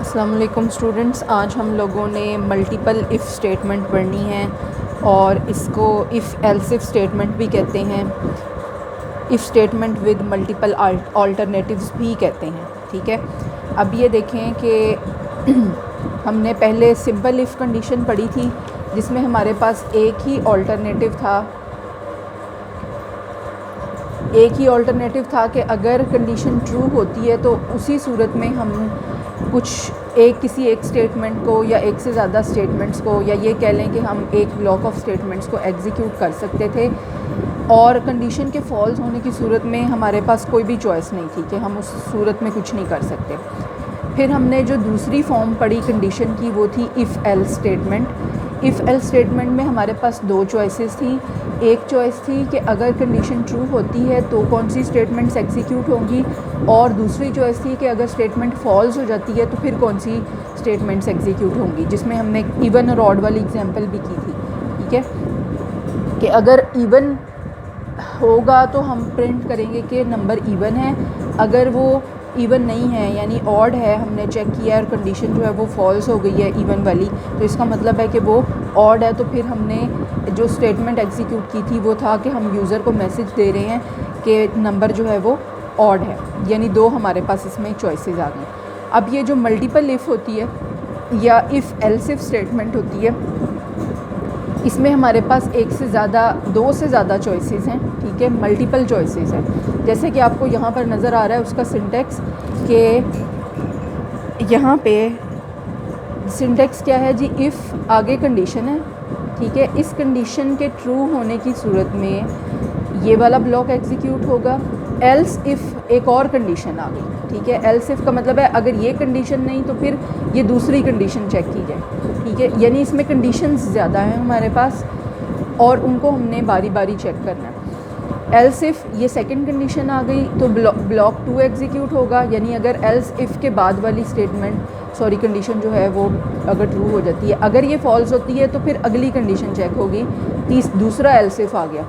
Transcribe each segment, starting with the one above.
अस्सलाम वालेकुम स्टूडेंट्स, आज हम लोगों ने मल्टीपल इफ़ स्टेटमेंट पढ़नी है और इसको इफ़ एल्स इफ़ स्टेटमेंट भी कहते हैं, if statement with multiple alternatives भी कहते हैं। ठीक है, अब ये देखें कि हमने पहले सिंपल इफ़ कंडीशन पढ़ी थी जिसमें हमारे पास एक ही ऑल्टरनेटिव था कि अगर कंडीशन ट्रू होती है तो उसी सूरत में हम किसी एक स्टेटमेंट को या एक से ज़्यादा स्टेटमेंट्स को, या ये कह लें कि हम एक ब्लॉक ऑफ स्टेटमेंट्स को एग्जीक्यूट कर सकते थे, और कंडीशन के फॉल्स होने की सूरत में हमारे पास कोई भी चॉइस नहीं थी कि हम उस सूरत में कुछ नहीं कर सकते। फिर हमने जो दूसरी फॉर्म पढ़ी कंडीशन की वो थी if else statement. If else statement में हमारे पास दो चॉइसेस थी। एक चॉइस थी कि अगर कंडीशन ट्रू होती है तो कौन सी स्टेटमेंट्स एग्जीक्यूट होंगी, और दूसरी चॉइस थी कि अगर स्टेटमेंट फॉल्स हो जाती है तो फिर कौन सी स्टेटमेंट्स एग्जीक्यूट होंगी, जिसमें हमने इवन और ऑड वाली एग्जांपल भी की थी। ठीक है, कि अगर इवन होगा तो हम प्रिंट करेंगे कि नंबर इवन है, अगर वो इवन नहीं है यानी ऑड है, हमने चेक किया और कंडीशन जो है वो फॉल्स हो गई है इवन वाली, तो इसका मतलब है कि वो ऑड है। तो फिर हमने जो स्टेटमेंट एग्जीक्यूट की थी वो था कि हम यूज़र को मैसेज दे रहे हैं कि नंबर जो है वो ऑड है, यानी दो हमारे पास इसमें चॉइसेस आ गई। अब ये जो मल्टीपल इफ़ होती है या इफ़ एल्स इफ स्टेटमेंट होती है, इसमें हमारे पास दो से ज़्यादा चॉइसेस हैं। ठीक है, मल्टीपल चॉइसेस हैं। जैसे कि आपको यहाँ पर नज़र आ रहा है उसका सिंटेक्स, कि यहाँ पे सिंटेक्स क्या है जी, इफ़ आगे कंडीशन है। ठीक है, इस कंडीशन के ट्रू होने की सूरत में ये वाला ब्लॉक एग्जीक्यूट होगा। एल्स इफ़ एक और कंडीशन आ गई। ठीक है, एल्स इफ़ का मतलब है अगर ये कंडीशन नहीं तो फिर ये दूसरी कंडीशन चेक की जाए। ठीक है, यानी इसमें कंडीशंस ज़्यादा हैं हमारे पास और उनको हमने बारी बारी चेक करना है। एल्स इफ़ ये सेकंड कंडीशन आ गई तो ब्लॉक 2 एग्जीक्यूट होगा, यानी अगर एल्स इफ़ के बाद वाली कंडीशन जो है वो अगर ट्रू हो जाती है, अगर ये फॉल्स होती है तो फिर अगली कंडीशन चेक होगी। दूसरा एल्स इफ़ आ गया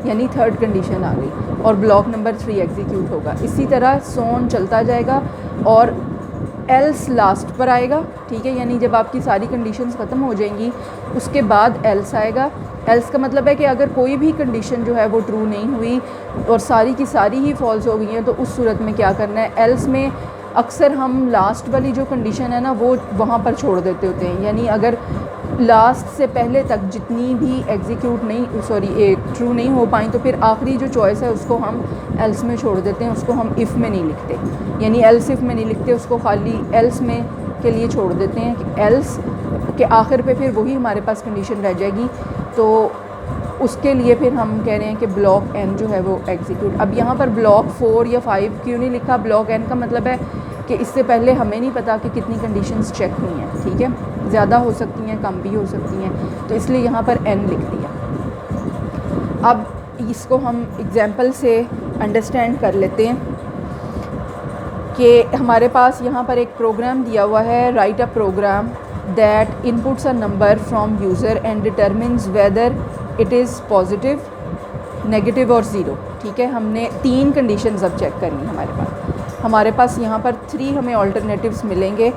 यानी थर्ड कंडीशन आ गई और ब्लॉक नंबर 3 एग्जीक्यूट होगा। इसी तरह सोन चलता जाएगा और एल्स लास्ट पर आएगा। ठीक है, यानी जब आपकी सारी कंडीशंस ख़त्म हो जाएंगी उसके बाद एल्स आएगा। एल्स का मतलब है कि अगर कोई भी कंडीशन जो है वो ट्रू नहीं हुई और सारी की सारी ही फॉल्स हो गई हैं तो उस सूरत में क्या करना है। एल्स में अक्सर हम लास्ट वाली जो कंडीशन है ना वो वहाँ पर छोड़ देते होते हैं, यानी अगर लास्ट से पहले तक जितनी भी ट्रू नहीं हो पाई तो फिर आखिरी जो चॉइस है उसको हम एल्स में छोड़ देते हैं, उसको हम इफ़ में नहीं लिखते, यानी एल्स इफ़ में नहीं लिखते, उसको खाली एल्स में के लिए छोड़ देते हैं कि एल्स के आखिर पे फिर वही हमारे पास कंडीशन रह जाएगी। तो उसके लिए फिर हम कह रहे हैं कि ब्लॉक एन जो है वो एग्जीक्यूट। अब यहाँ पर ब्लॉक 4 या 5 क्यों नहीं लिखा? ब्लॉक एन का मतलब है कि इससे पहले हमें नहीं पता कि कितनी कंडीशंस चेक हुई हैं। ठीक है, ज़्यादा हो सकती हैं, कम भी हो सकती हैं, तो इसलिए यहाँ पर एन लिख दिया। अब इसको हम एग्जांपल से अंडरस्टैंड कर लेते हैं कि हमारे पास यहाँ पर एक प्रोग्राम दिया हुआ है, write a program that inputs a number from user and determines whether it is positive, negative और ज़ीरो। ठीक है, हमने 3 कंडीशंस अब चेक करनी है। हमारे पास यहाँ पर 3 हमें ऑल्टरनेटिव्स मिलेंगे।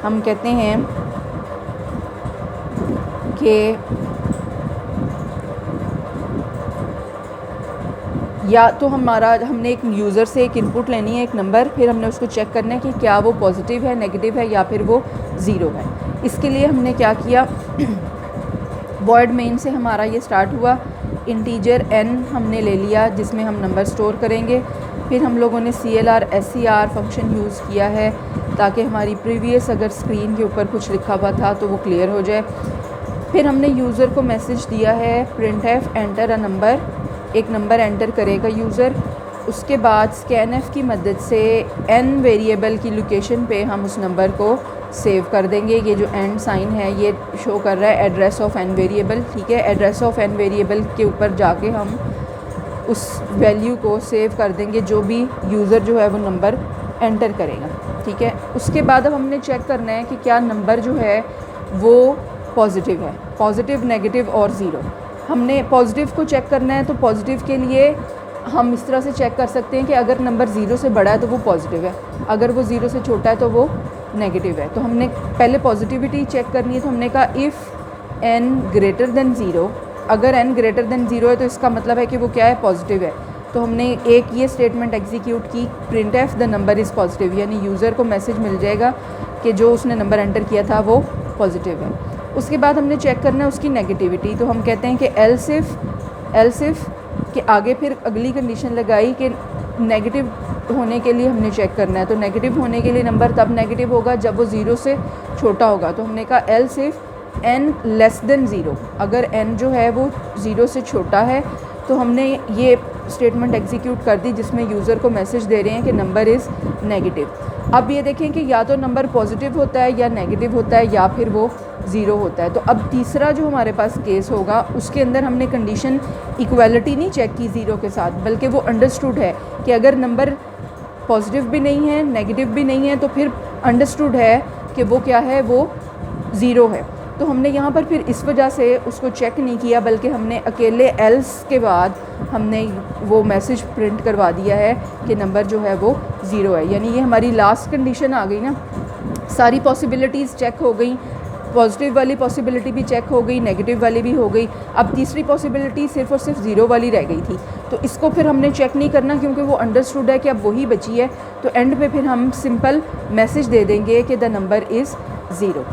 हम कहते हैं कि या तो हमने एक यूज़र से एक इनपुट लेनी है, एक नंबर, फिर हमने उसको चेक करना है कि क्या वो पॉजिटिव है, नेगेटिव है या फिर वो ज़ीरो है। इसके लिए हमने क्या किया, वॉइड मेन से हमारा ये स्टार्ट हुआ। इंटीजर n हमने ले लिया जिसमें हम नंबर स्टोर करेंगे। फिर हम लोगों ने CLR SCR फंक्शन यूज़ किया है ताकि हमारी प्रीवियस अगर स्क्रीन के ऊपर कुछ लिखा हुआ था तो वो क्लियर हो जाए। फिर हमने यूज़र को मैसेज दिया है printf एंटर अ नंबर, एक नंबर एंटर करेगा यूज़र। उसके बाद scanf की मदद से n वेरिएबल की लोकेशन पे हम उस नंबर को सेव कर देंगे। ये जो एंड साइन है ये शो कर रहा है एड्रेस ऑफ n वेरिएबल। ठीक है, एड्रेस ऑफ n वेरिएबल के ऊपर जाके हम उस वैल्यू को सेव कर देंगे जो भी यूज़र जो है वो नंबर एंटर करेगा। ठीक है, उसके बाद अब हमने चेक करना है कि क्या नंबर जो है वो पॉजिटिव है, पॉजिटिव, नेगेटिव और ज़ीरो। हमने पॉजिटिव को चेक करना है, तो पॉजिटिव के लिए हम इस तरह से चेक कर सकते हैं कि अगर नंबर 0 से बड़ा है तो वो पॉजिटिव है, अगर वो 0 से छोटा है तो वो नेगेटिव है। तो हमने पहले पॉजिटिविटी चेक करनी है, तो हमने कहा if n greater than zero, अगर n ग्रेटर देन ज़ीरो है तो इसका मतलब है कि वो क्या है, पॉजिटिव है। तो हमने एक ये स्टेटमेंट एग्जीक्यूट की, print F the number is positive, यानी यूज़र को मैसेज मिल जाएगा कि जो उसने नंबर एंटर किया था वो पॉजिटिव है। उसके बाद हमने चेक करना है उसकी नेगेटिविटी, तो हम कहते हैं कि एल्स इफ़ के आगे फिर अगली कंडीशन लगाई कि नेगेटिव होने के लिए हमने चेक करना है। तो नेगेटिव होने के लिए नंबर तब नेगेटिव होगा जब वो ज़ीरो से छोटा होगा। तो हमने कहा else if n less than zero, अगर n जो है वो ज़ीरो से छोटा है तो हमने ये स्टेटमेंट एग्जीक्यूट कर दी जिसमें यूज़र को मैसेज दे रहे हैं कि नंबर इज़ नेगेटिव। अब ये देखें कि या तो नंबर पॉजिटिव होता है या नेगेटिव होता है या फिर वो ज़ीरो होता है। तो अब तीसरा जो हमारे पास केस होगा उसके अंदर हमने कंडीशन इक्वालिटी नहीं चेक की ज़ीरो के साथ, बल्कि वो अंडरस्टूड है कि अगर नंबर पॉजिटिव भी नहीं है नेगेटिव भी नहीं है तो फिर अंडरस्टूड है कि वो क्या है, वो ज़ीरो है। तो हमने यहाँ पर फिर इस वजह से उसको चेक नहीं किया, बल्कि हमने अकेले एल्स के बाद हमने वो मैसेज प्रिंट करवा दिया है कि नंबर जो है वो ज़ीरो है। यानी ये हमारी लास्ट कंडीशन आ गई ना, सारी पॉसिबिलिटीज़ चेक हो गई, पॉजिटिव वाली पॉसिबिलिटी भी चेक हो गई, नेगेटिव वाली भी हो गई। अब तीसरी पॉसिबिलिटी सिर्फ और सिर्फ ज़ीरो वाली रह गई थी, तो इसको फिर हमने चेक नहीं करना क्योंकि वो अंडरस्टूड है कि अब वही बची है। तो एंड पे फिर हम सिंपल मैसेज दे देंगे कि द नंबर इज़ ज़ीरो।